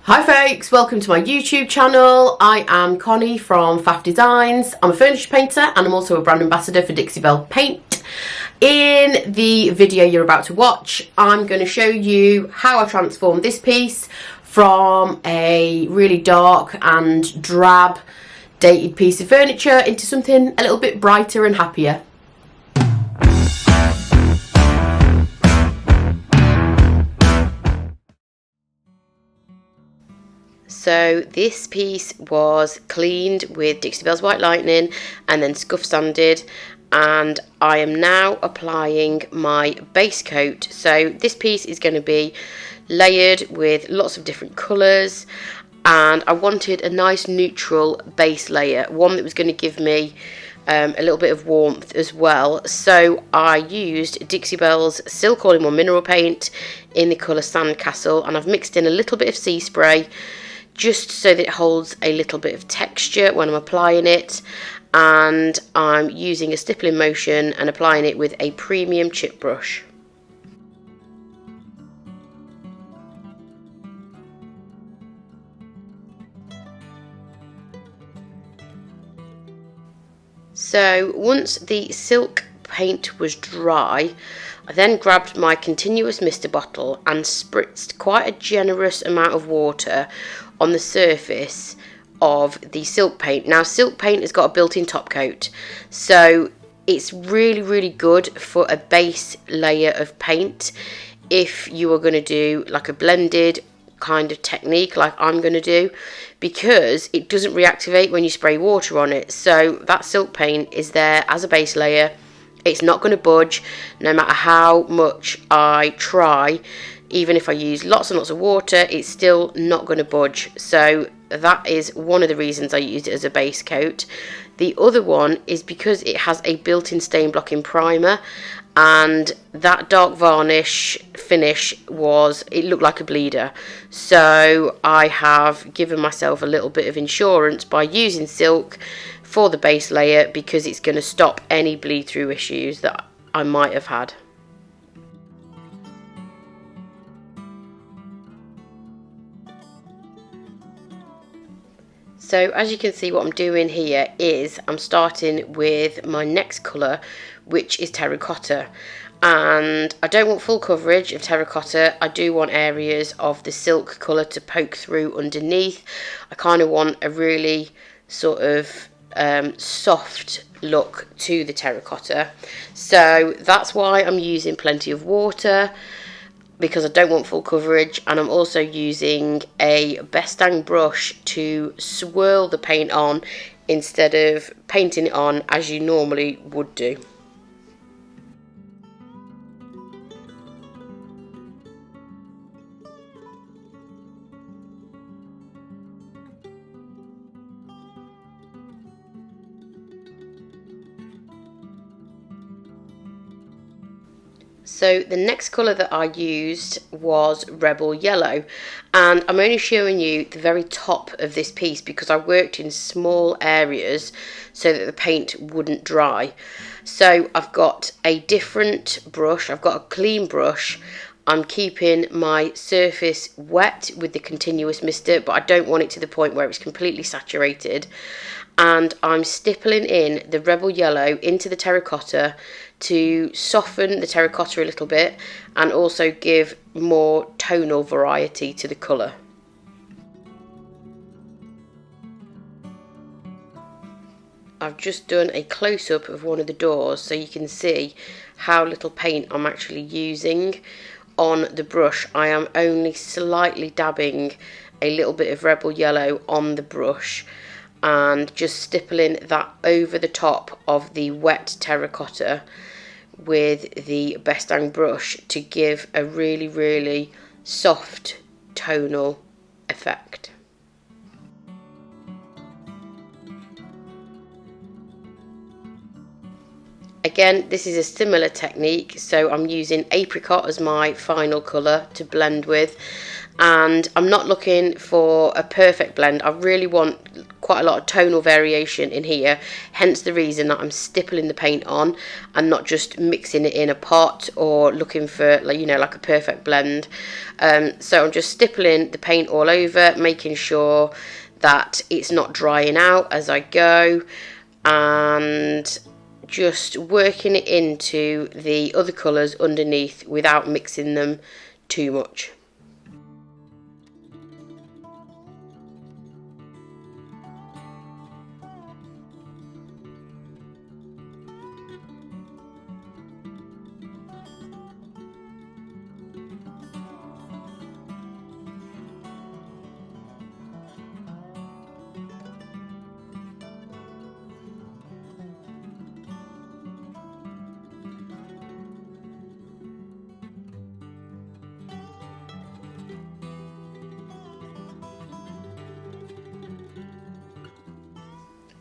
Hi folks, welcome to my YouTube channel. I am Connie from FAFF Designs. I'm a furniture painter and I'm also a brand ambassador for Dixie Belle paint. In the video you're about to watch, I'm going to show you how I transformed this piece from a really dark and drab dated piece of furniture into something a little bit brighter and happier. So this piece was cleaned with Dixie Belle's White Lightning and then scuff sanded, and I am now applying my base coat. So this piece is going to be layered with lots of different colours, and I wanted a nice neutral base layer, one that was going to give me a little bit of warmth as well. So I used Dixie Belle's Silk All-in-One Mineral Paint in the colour Sandcastle, and I've mixed in a little bit of sea spray just so that it holds a little bit of texture when I'm applying it, and I'm using a stippling motion and applying it with a premium chip brush. So once the silk paint was dry, I then grabbed my continuous mister bottle and spritzed quite a generous amount of water on the surface of the silk paint. Now silk paint has got a built-in top coat, so it's really good for a base layer of paint if you are going to do like a blended kind of technique like I'm going to do, because it doesn't reactivate when you spray water on it. So that silk paint is there as a base layer. It's not going to budge no matter how much I try. Even if I use lots and lots of water, it's still not going to budge. So that is one of the reasons I used it as a base coat. The other one is because it has a built-in stain blocking primer, and that dark varnish finish it looked like a bleeder. So I have given myself a little bit of insurance by using silk for the base layer, because it's going to stop any bleed through issues that I might have had. So as you can see, what I'm doing here is I'm starting with my next colour, which is terracotta, and I don't want full coverage of terracotta. I do want areas of the silk colour to poke through underneath. I kind of want a really sort of soft look to the terracotta, so that's why I'm using plenty of water, because I don't want full coverage. And I'm also using a Bestang brush to swirl the paint on instead of painting it on as you normally would do. So the next colour that I used was Rebel Yellow, and I'm only showing you the very top of this piece because I worked in small areas so that the paint wouldn't dry. So I've got a different brush, I've got a clean brush. I'm keeping my surface wet with the continuous mister, but I don't want it to the point where it's completely saturated. And I'm stippling in the Rebel Yellow into the terracotta to soften the terracotta a little bit and also give more tonal variety to the colour. I've just done a close-up of one of the doors so you can see how little paint I'm actually using on the brush. I am only slightly dabbing a little bit of Rebel Yellow on the brush and just stippling that over the top of the wet terracotta with the Bestang brush to give a really soft tonal effect. Again, this is a similar technique, so I'm using apricot as my final colour to blend with, and I'm not looking for a perfect blend. I really want quite a lot of tonal variation in here, hence the reason that I'm stippling the paint on and not just mixing it in a pot or looking for, like, you know, like a perfect blend. So I'm just stippling the paint all over, making sure that it's not drying out as I go, and just working it into the other colours underneath without mixing them too much.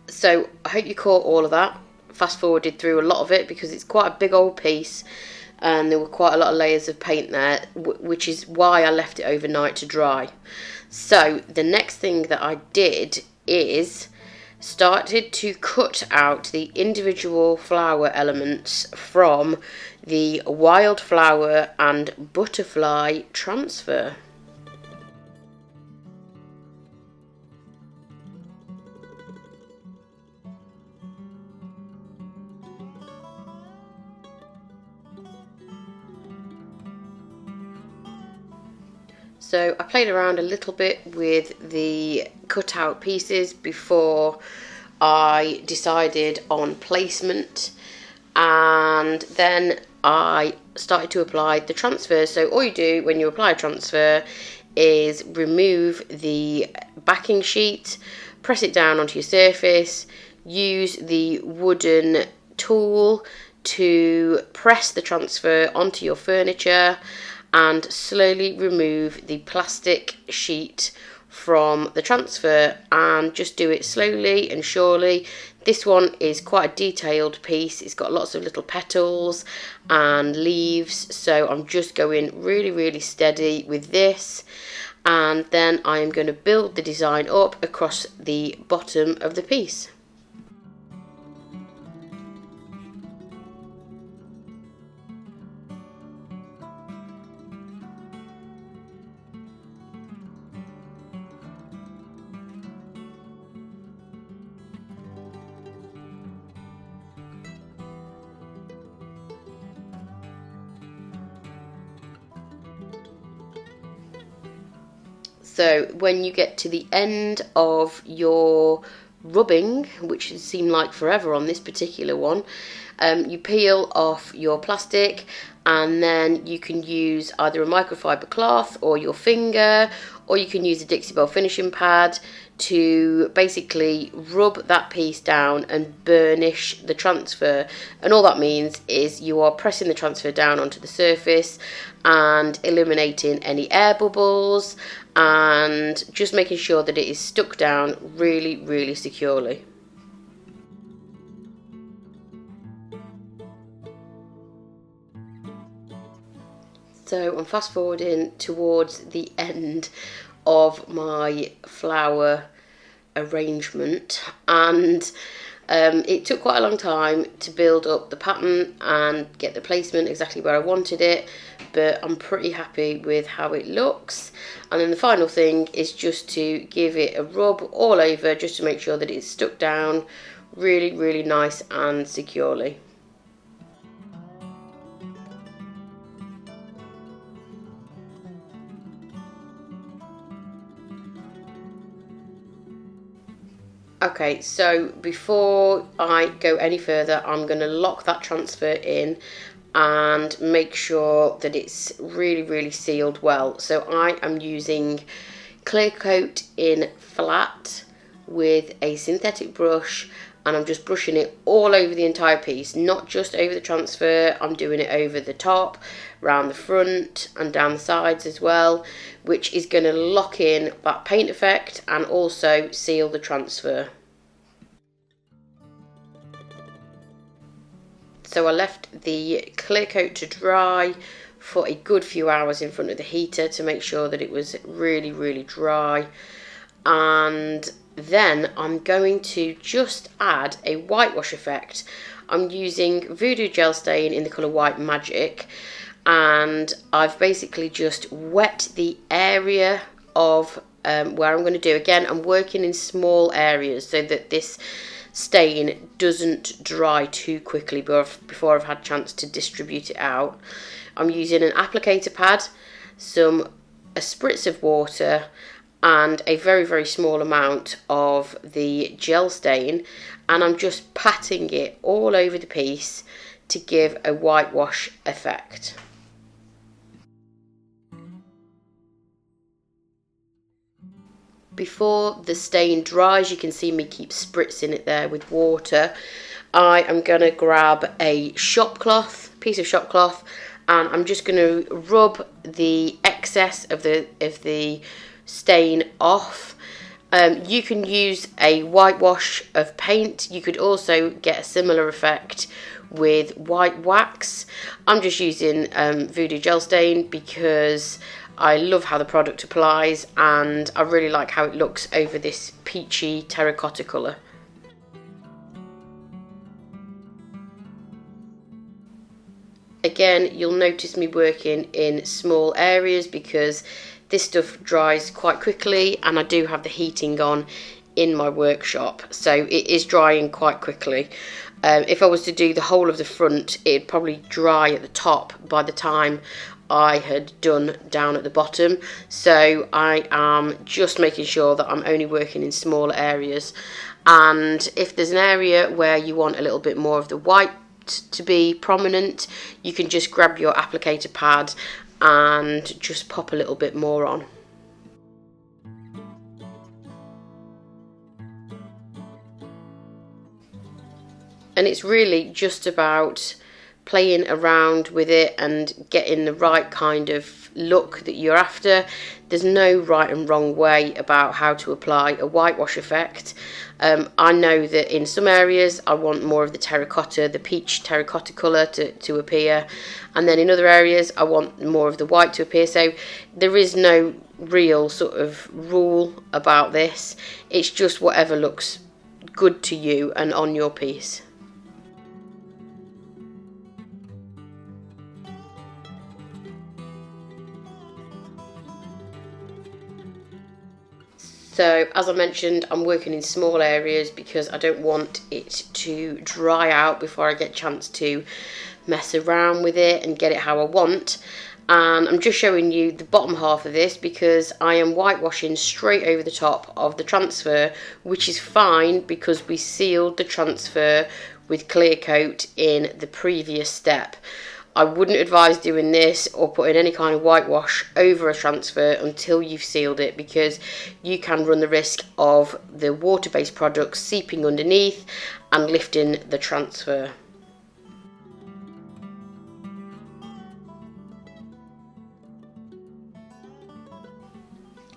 So I hope you caught all of that. Fast forwarded through a lot of it because it's quite a big old piece and there were quite a lot of layers of paint there, which is why I left it overnight to dry. So the next thing that I did is started to cut out the individual flower elements from the wildflower and butterfly transfer. So I played around a little bit with the cutout pieces before I decided on placement, and then I started to apply the transfer. So all you do when you apply a transfer is remove the backing sheet, press it down onto your surface, use the wooden tool to press the transfer onto your furniture, and slowly remove the plastic sheet from the transfer, and just do it slowly and surely. This one is quite a detailed piece. It's got lots of little petals and leaves, so I'm just going really steady with this, and then I'm going to build the design up across the bottom of the piece. So when you get to the end of your rubbing, which seemed like forever on this particular one, you peel off your plastic, and then you can use either a microfiber cloth or your finger, or you can use a Dixie Belle finishing pad to basically rub that piece down and burnish the transfer. And all that means is you are pressing the transfer down onto the surface and eliminating any air bubbles, and just making sure that it is stuck down really securely. So I'm fast forwarding towards the end of my flower arrangement, and it took quite a long time to build up the pattern and get the placement exactly where I wanted it, but I'm pretty happy with how it looks. And then the final thing is just to give it a rub all over, just to make sure that it's stuck down really nice and securely. Okay, so before I go any further, I'm going to lock that transfer in and make sure that it's really sealed well. So I am using clear coat in flat with a synthetic brush, and I'm just brushing it all over the entire piece, not just over the transfer. I'm doing it over the top, around the front and down the sides as well, which is going to lock in that paint effect and also seal the transfer. So I left the clear coat to dry for a good few hours in front of the heater to make sure that it was really dry, and Then I'm going to just add a whitewash effect. I'm using Voodoo Gel Stain in the colour White Magic, and I've basically just wet the area of where I'm going to do. Again, I'm working in small areas so that this stain doesn't dry too quickly before I've had a chance to distribute it out. I'm using an applicator pad, a spritz of water, and a very, very small amount of the gel stain, and I'm just patting it all over the piece to give a whitewash effect. Before the stain dries, you can see me keep spritzing it there with water. I am going to grab a piece of shop cloth, and I'm just going to rub the excess of the stain off. You can use a whitewash of paint. You could also get a similar effect with white wax. I'm just using Voodoo Gel Stain because I love how the product applies, and I really like how it looks over this peachy terracotta colour. Again, you'll notice me working in small areas because this stuff dries quite quickly, and I do have the heating on in my workshop, so it is drying quite quickly. If I was to do the whole of the front, it'd probably dry at the top by the time I had done down at the bottom. So I am just making sure that I'm only working in smaller areas. And if there's an area where you want a little bit more of the white to be prominent, you can just grab your applicator pad and just pop a little bit more on. And it's really just about playing around with it and getting the right kind of look that you're after. There's no right and wrong way about how to apply a whitewash effect. I know that in some areas I want more of the terracotta, the peach terracotta colour to appear, and then in other areas I want more of the white to appear. So there is no real sort of rule about this. It's just whatever looks good to you and on your piece. So as I mentioned, I'm working in small areas because I don't want it to dry out before I get a chance to mess around with it and get it how I want. And I'm just showing you the bottom half of this because I am whitewashing straight over the top of the transfer, which is fine because we sealed the transfer with clear coat in the previous step. I wouldn't advise doing this or putting any kind of whitewash over a transfer until you've sealed it, because you can run the risk of the water-based products seeping underneath and lifting the transfer.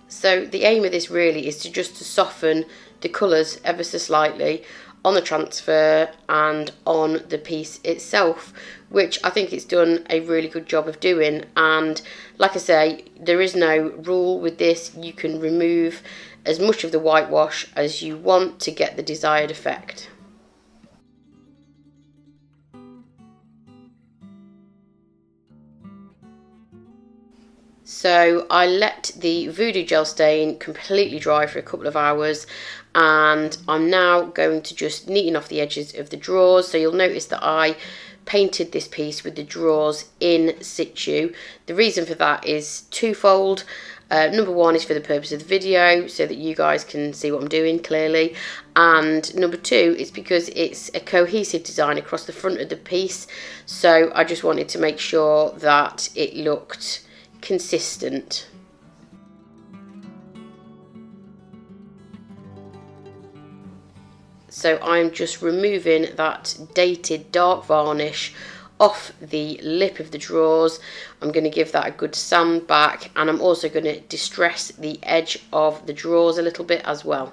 So the aim of this really is to soften the colours ever so slightly on the transfer and on the piece itself, which I think it's done a really good job of doing. And like I say, there is no rule with this. You can remove as much of the whitewash as you want to get the desired effect. So I let the Voodoo Gel Stain completely dry for a couple of hours, and I'm now going to just neaten off the edges of the drawers. So you'll notice that I painted this piece with the drawers in situ. The reason for that is twofold. Number one is for the purpose of the video, so that you guys can see what I'm doing clearly. And number two is because it's a cohesive design across the front of the piece. So I just wanted to make sure that it looked consistent. So I'm just removing that dated dark varnish off the lip of the drawers. I'm going to give that a good sand back, and I'm also going to distress the edge of the drawers a little bit as well.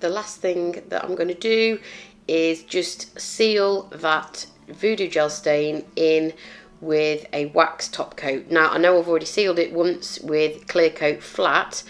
the last thing that I'm going to do is just seal that Voodoo Gel stain in with a wax top coat. Now I know I've already sealed it once with clear coat flat,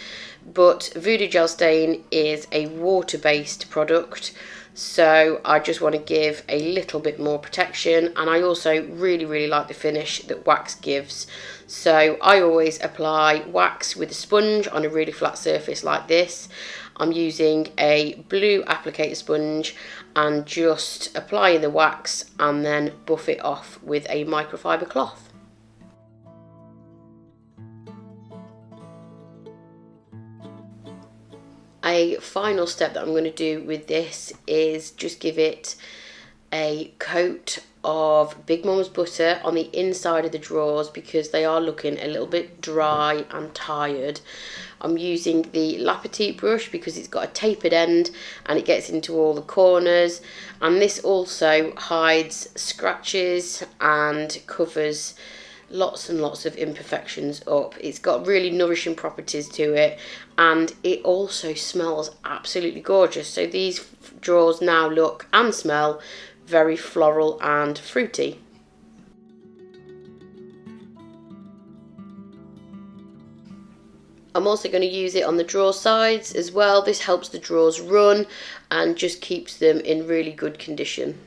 but Voodoo Gel stain is a water-based product, so I just want to give a little bit more protection, and I also really like the finish that wax gives. So I always apply wax with a sponge on a really flat surface like this. I'm using a blue applicator sponge and just applying the wax and then buff it off with a microfiber cloth. A final step that I'm going to do with this is just give it a coat of Big Mum's butter on the inside of the drawers because they are looking a little bit dry and tired. I'm using the La Petite brush because it's got a tapered end and it gets into all the corners, and this also hides scratches and covers lots and lots of imperfections up. It's got really nourishing properties to it, and it also smells absolutely gorgeous. So these drawers now look and smell very floral and fruity. I'm also going to use it on the drawer sides as well. This helps the drawers run and just keeps them in really good condition.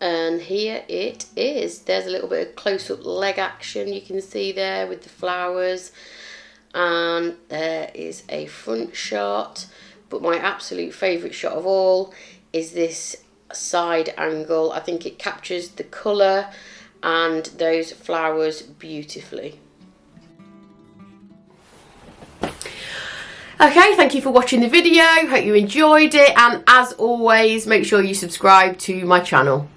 And here it is. There's a little bit of close-up leg action you can see there with the flowers, and there is a front shot. But my absolute favourite shot of all is this side angle. I think it captures the colour and those flowers beautifully. Okay, thank you for watching the video. Hope you enjoyed it, and as always, make sure you subscribe to my channel.